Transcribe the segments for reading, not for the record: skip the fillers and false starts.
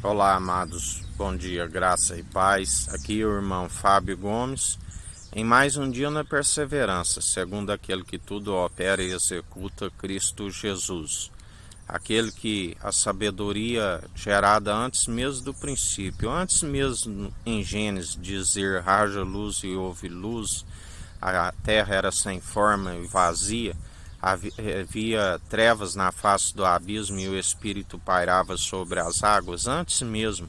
Olá, amados, bom dia, graça e paz. Aqui é o irmão Fábio Gomes, em mais um dia na perseverança, segundo aquele que tudo opera e executa, Cristo Jesus. Aquele que a sabedoria gerada antes mesmo do princípio, antes mesmo em Gênesis dizer haja luz e houve luz, a terra era sem forma e vazia, havia trevas na face do abismo e o Espírito pairava sobre as águas. Antes mesmo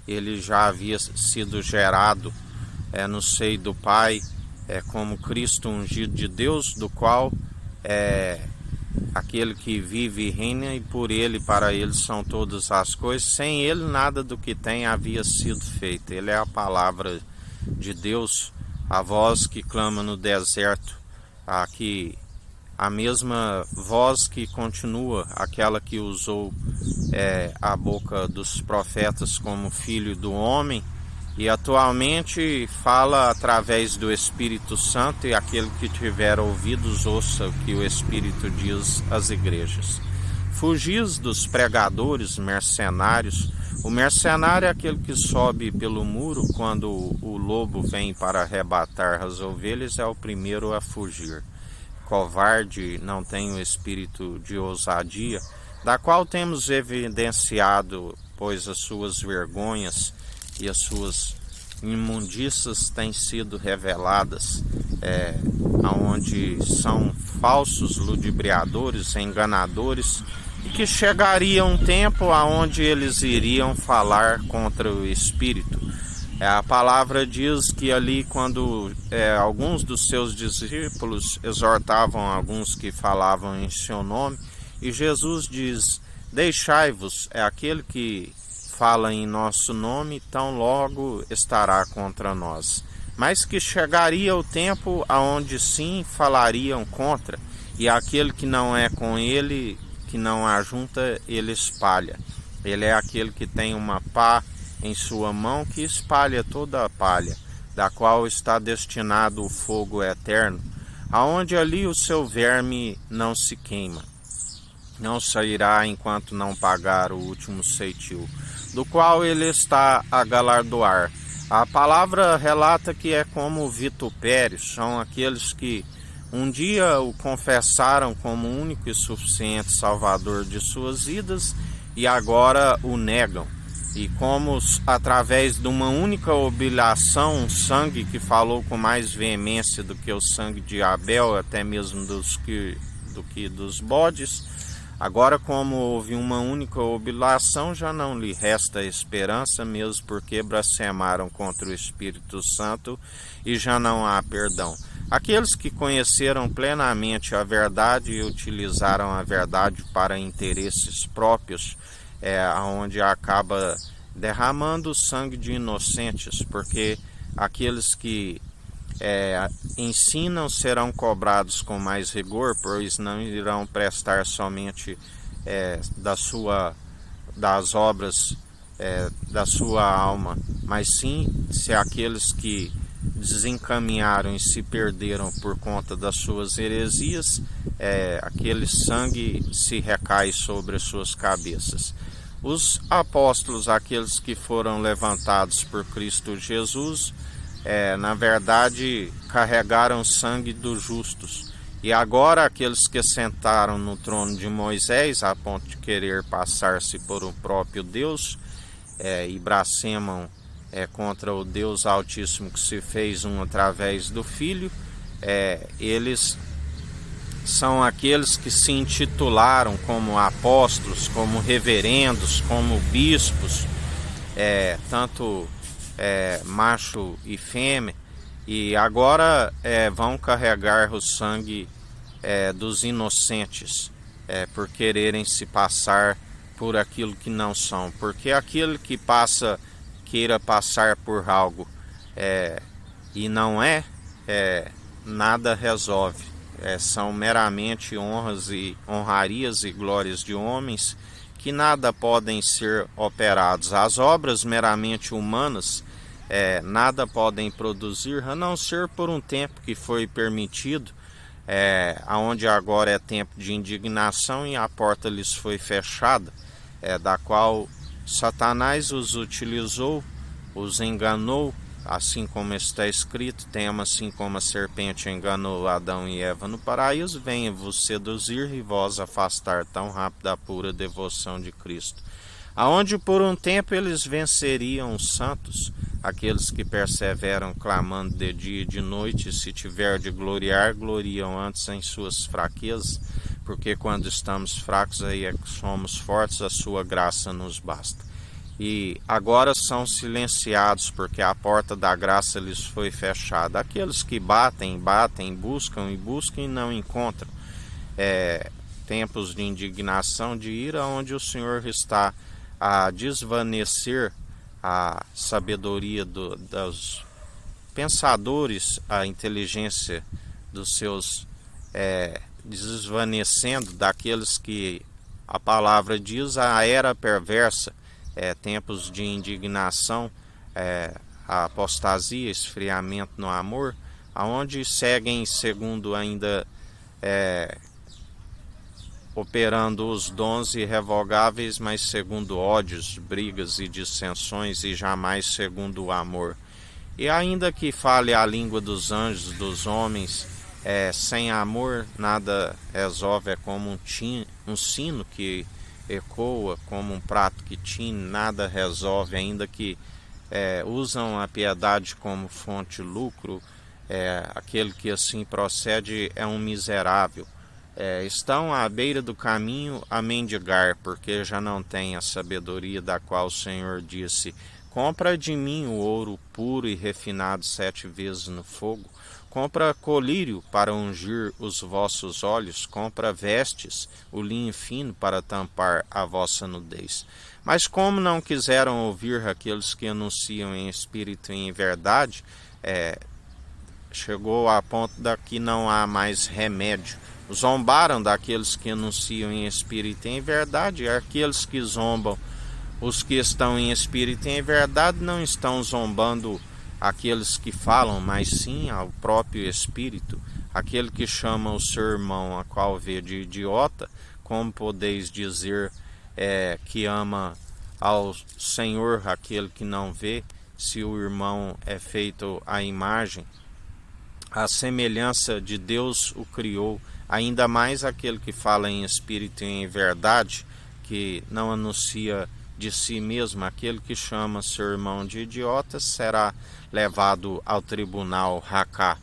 ele já havia sido gerado no seio do Pai, como Cristo ungido de Deus, do qual aquele que vive e reina, e por ele e para ele são todas as coisas. Sem ele nada do que tem havia sido feito. Ele é a palavra de Deus, a voz que clama no deserto, a mesma voz que continua, aquela que usou a boca dos profetas como filho do homem, e atualmente fala através do Espírito Santo, e aquele que tiver ouvidos ouça o que o Espírito diz às igrejas. Fugis dos pregadores mercenários. O mercenário é aquele que sobe pelo muro quando o lobo vem para arrebatar as ovelhas, é o primeiro a fugir. Covarde, não tem o espírito de ousadia, da qual temos evidenciado, pois as suas vergonhas e as suas imundícias têm sido reveladas, onde são falsos ludibriadores, enganadores, e que chegaria um tempo aonde eles iriam falar contra o Espírito. A palavra diz que ali, quando alguns dos seus discípulos exortavam alguns que falavam em seu nome, e Jesus diz: deixai-vos, é aquele que fala em nosso nome, tão logo estará contra nós. Mas que chegaria o tempo aonde sim falariam contra, e aquele que não é com ele, que não ajunta, ele espalha. Ele é aquele que tem uma pá em sua mão, que espalha toda a palha, da qual está destinado o fogo eterno, aonde ali o seu verme não se queima, não sairá enquanto não pagar o último ceitil, do qual ele está a galardoar. A palavra relata que é como vitupérios, são aqueles que um dia o confessaram como único e suficiente Salvador de suas vidas e agora o negam. E como através de uma única oblação, um sangue que falou com mais veemência do que o sangue de Abel, até mesmo do que dos bodes, agora como houve uma única oblação, já não lhe resta esperança, mesmo porque blasfemaram contra o Espírito Santo e já não há perdão. Aqueles que conheceram plenamente a verdade e utilizaram a verdade para interesses próprios, onde acaba derramando o sangue de inocentes, porque aqueles que ensinam serão cobrados com mais rigor, pois não irão prestar somente das obras da sua alma, mas sim se aqueles que desencaminharam e se perderam por conta das suas heresias, aquele sangue se recai sobre as suas cabeças. Os apóstolos, aqueles que foram levantados por Cristo Jesus, na verdade carregaram o sangue dos justos, e agora aqueles que sentaram no trono de Moisés a ponto de querer passar-se por o próprio Deus, e blasfemam contra o Deus Altíssimo que se fez um através do Filho, eles são aqueles que se intitularam como apóstolos, como reverendos, como bispos, tanto macho e fêmea, e agora vão carregar o sangue dos inocentes, por quererem se passar por aquilo que não são, porque aquele que queira passar por algo e não nada resolve. São meramente honrarias e glórias de homens que nada podem ser operados. As obras meramente humanas nada podem produzir, a não ser por um tempo que foi permitido, aonde agora é tempo de indignação e a porta lhes foi fechada, da qual Satanás os utilizou, os enganou, assim como está escrito, tema assim como a serpente enganou Adão e Eva no paraíso, venha vos seduzir e vós afastar tão rápido da pura devoção de Cristo. Aonde por um tempo eles venceriam os santos, aqueles que perseveram clamando de dia e de noite, e se tiver de gloriar, gloriam antes em suas fraquezas, porque quando estamos fracos aí é que somos fortes, a sua graça nos basta. E agora são silenciados, porque a porta da graça lhes foi fechada. Aqueles que batem, buscam e não encontram. Tempos de indignação, de ira, onde o Senhor está a desvanecer a sabedoria dos pensadores, a inteligência dos seus, desvanecendo daqueles que a palavra diz a era perversa, tempos de indignação, a apostasia, esfriamento no amor, aonde seguem segundo ainda operando os dons irrevogáveis, mas segundo ódios, brigas e dissensões, e jamais segundo o amor. E ainda que fale a língua dos anjos, dos homens, sem amor nada resolve, é como um sino que ecoa, como um prato que tine, nada resolve, ainda que usam a piedade como fonte de lucro, aquele que assim procede é um miserável. Estão à beira do caminho a mendigar, porque já não têm a sabedoria da qual o Senhor disse: compra de mim o ouro puro e refinado 7 vezes no fogo, compra colírio para ungir os vossos olhos, compra vestes, o linho fino para tampar a vossa nudez. Mas como não quiseram ouvir aqueles que anunciam em espírito e em verdade, chegou a ponto de que não há mais remédio. Zombaram daqueles que anunciam em espírito e em verdade, e aqueles que zombam os que estão em espírito e em verdade não estão zombando aqueles que falam, mas sim ao próprio Espírito. Aquele que chama o seu irmão, a qual vê de idiota, como podeis dizer que ama ao Senhor aquele que não vê, se o irmão é feito à imagem, a semelhança de Deus o criou, ainda mais aquele que fala em espírito e em verdade, que não anuncia de si mesmo, aquele que chama seu irmão de idiota será levado ao tribunal Haká.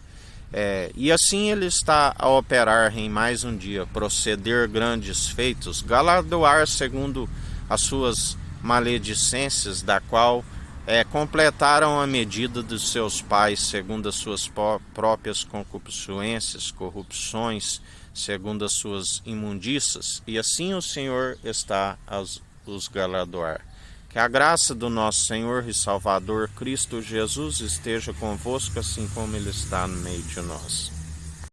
E assim ele está a operar em mais um dia, proceder grandes feitos, galardoar segundo as suas maledicências, da qual completaram a medida dos seus pais, segundo as suas próprias concupiscências, corrupções, segundo as suas imundícias, e assim o Senhor está a os galardoar. Que a graça do nosso Senhor e Salvador Cristo Jesus esteja convosco, assim como Ele está no meio de nós.